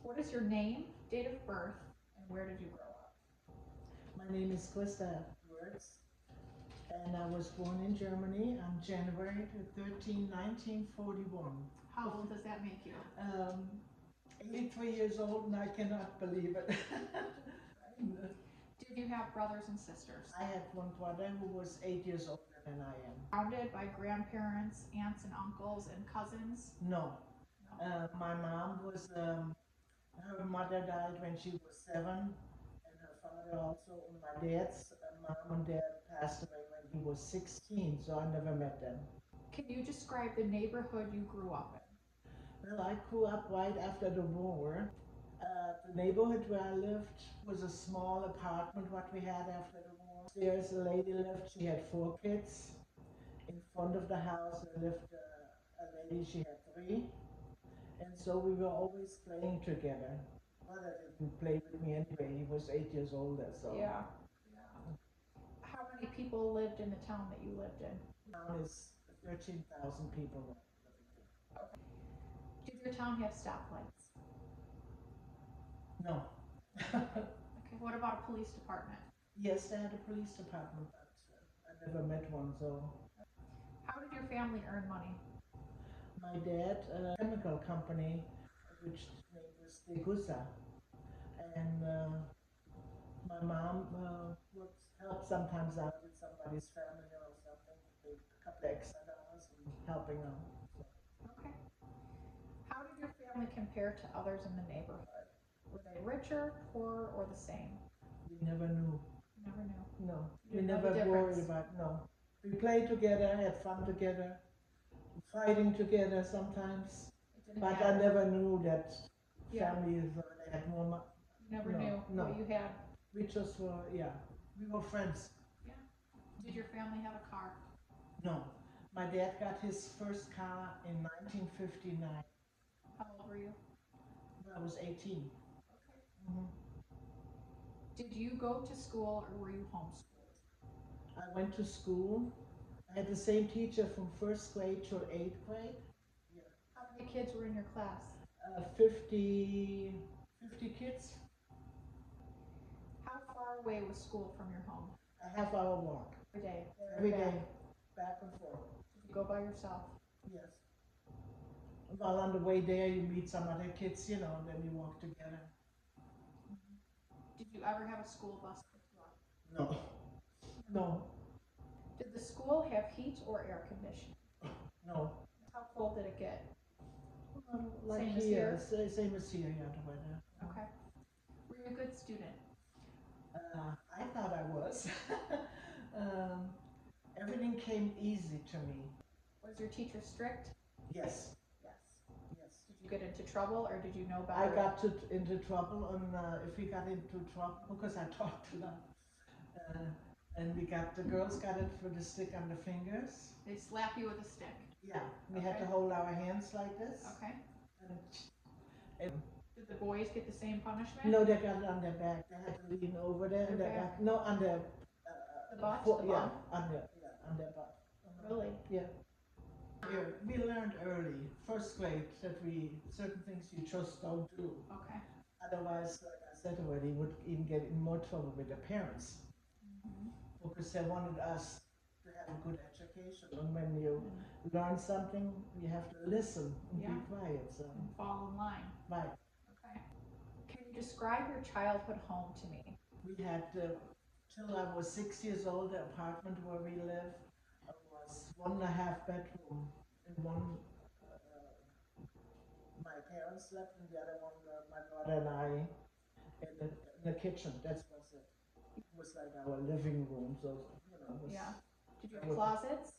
What is your name, date of birth, and where did you grow up? My name is Christa Wirtz, and I was born in Germany on January 13, 1941. How old does that make you? 83 years old, and I cannot believe it. Did you have brothers and sisters? I had one brother who was 8 years older than I am. Surrounded by grandparents, aunts and uncles, and cousins? No. My mom was, her mother died when she was 7, and her father also. And my dad's mom and dad passed away when he was 16, so I never met them. Can you describe the neighborhood you grew up in? Well, I grew up right after the war. The neighborhood where I lived was a small apartment what we had after the war. There's a lady lived, she had 4 kids. In front of the house there lived a lady, she had 3. And so we were always playing together. Mother didn't play with me anyway, he was 8 years older, so. Yeah. How many people lived in the town that you lived in? The town is 13,000 people living there. Did your town have stoplights? No. Okay, what about a police department? Yes, they had a police department, but I never met one, so. How did your family earn money? My dad, a chemical company, which name was Degussa, and my mom would help sometimes out with somebody's family or something, with a couple of extra dollars and helping out. Okay. How did your family compare to others in the neighborhood? Were they richer, poorer, or the same? We never knew. Never knew. No, You we didn't know never the worried difference. about, no. We played together, had fun together, fighting together sometimes, It didn't but matter. I never knew that Yeah. families they had more money. You never No, knew no. what you had. We just were, yeah, we were friends. Did your family have a car? No, my dad got his first car in 1959. How old were you? I was 18. Okay. Mhm. Did you go to school or were you homeschooled? I went to school. I had the same teacher from first grade to 8th grade. How many kids were in your class? 50 kids, How far away was school from your home? a half-hour walk. Every day. Every Back. day, back and forth. Did you go by yourself? Yes. Well, on the way there, you meet some other kids, and then you walk together. Did you ever have a school bus pick you up? No. No. Did the school have heat or air conditioning? No. How cold did it get? Like Same as here, here? same as here, yeah, the weather. Okay. Were you a good student? I thought I was. Everything came easy to me. Was your teacher strict? Yes. Yes. Yes. Did you get into trouble or did you know I better? got into trouble, and if we got into trouble, because I talked a lot, and the girls got it for the stick on the fingers. They slap you with a stick. Yeah, we had to Okay. hold our hands like this. Okay. And Did the boys get the same punishment? no, they got it on their back. They had to lean over there, and Their they back? got, no, on their The butt? The yeah, bum? on their butt. Really? Yeah. We learned early, first grade, that certain things you just don't do. Okay. Otherwise, like I said already, would even get in more trouble with the parents, because they wanted us to have a good education. And when you learn something, you have to listen and Yeah. be quiet. So, And fall in line. right. Okay. Can you describe your childhood home to me? We had, till I was 6 years old, the apartment where we lived was 1.5 bedroom. In one, my parents slept, and the other one, my brother and I, in the kitchen. That was it. It was like our living room, so, it was. Yeah. Did you have closets?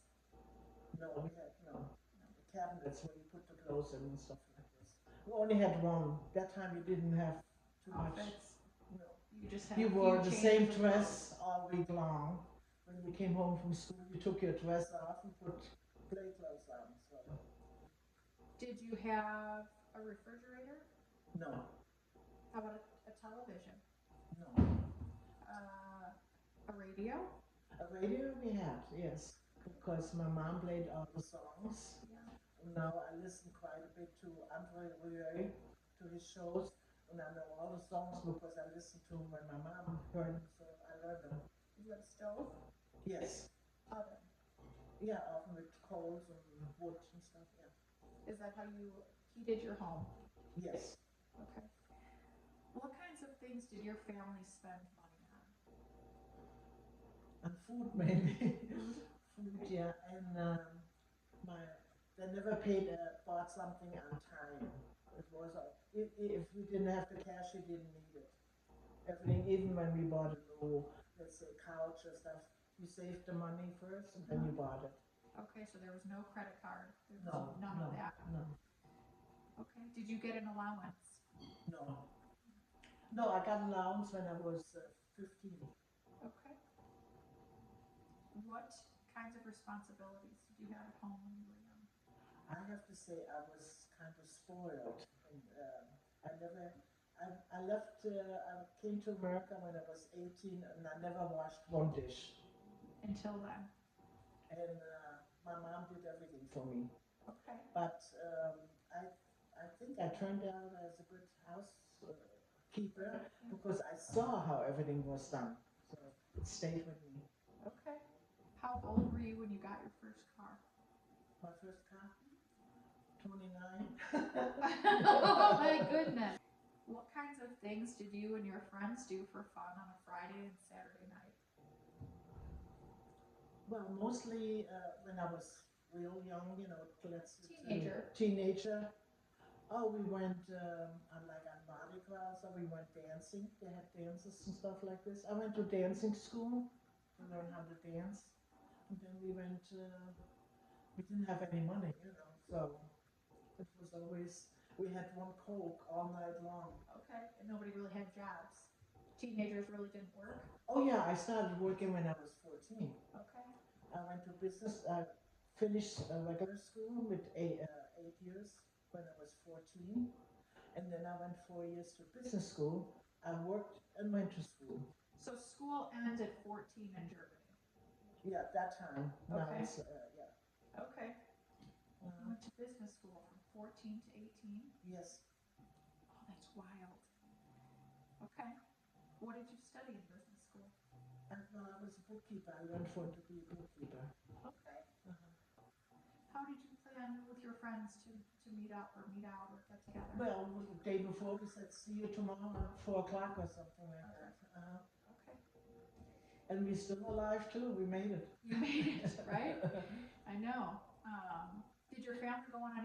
No, we had, no. The cabinets where you put the clothes in and stuff like this. We only had one. That time we didn't have too much. Outfits? No. You just had You a few wore the same changes of dress all week long. When you came home from school, you took your dress off and put play clothes on. So. clothes. Did you have a refrigerator? No, How about a television? no. A radio? A radio we had, yes, because my mom played all the songs. Yeah. And now I listen quite a bit to Andre Rieu, to his shows. and I know all the songs because I listened to them when my mom heard them, so I learned them. Is that a stove? Yes. Oven. Yeah, often with coals and wood and stuff, yeah. Is that how you heated your home? Yes. Okay. What kinds of things did your family spend money on? And food mainly. Food, yeah. And my they never paid bought something on time. It was if we didn't have the cash, we didn't need it. Everything, even when we bought a new, let's say, couch or stuff, you saved the money first and then you bought it. Okay, so there was no credit card. There was No, none no, of that. no, Okay. Did you get an allowance? no. No, I got allowance when I was 15. Okay. What kinds of responsibilities did you have at home when you were young? I have to say I was kind of spoiled. And, I never, I left, I came to America when I was 18 and I never washed one dish. Until then. And my mom did everything for me. Okay. But I think I turned out as a good housekeeper because I saw how everything was done. So it stayed with me. Okay. How old were you when you got your first car? My first car, 29. Oh my goodness. What kinds of things did you and your friends do for fun on a Friday and Saturday night? Well, mostly when I was real young, you know, let's Teenager. Teenager. Oh, we went on Mardi Gras, so we went dancing. They had dances and stuff like this. I went to dancing school to learn how to dance, and then we went. We didn't have any money, you know, so it was always we had one Coke all night long. Okay. And nobody really had jobs. Teenagers really didn't work. Oh yeah, I started working when I was 14. Okay. I went to business. I finished regular school with 8 years when I was 14, and then I went 4 years to business school. I worked and went to school. So school ends at 14 in Germany. Yeah, at that time. Now Okay. it's yeah. Okay. You went to business school from 14 to 18. Yes. Oh, that's wild. Okay. What did you study in business school? And I was a bookkeeper. I learned to be a bookkeeper. Okay. Uh-huh. How did you plan with your friends to meet up or meet out or get together? Well, the day before we said, see you tomorrow at 4 o'clock or something like that. Okay. And we're still alive too. We made it. You made it, right? I know. Did your family go on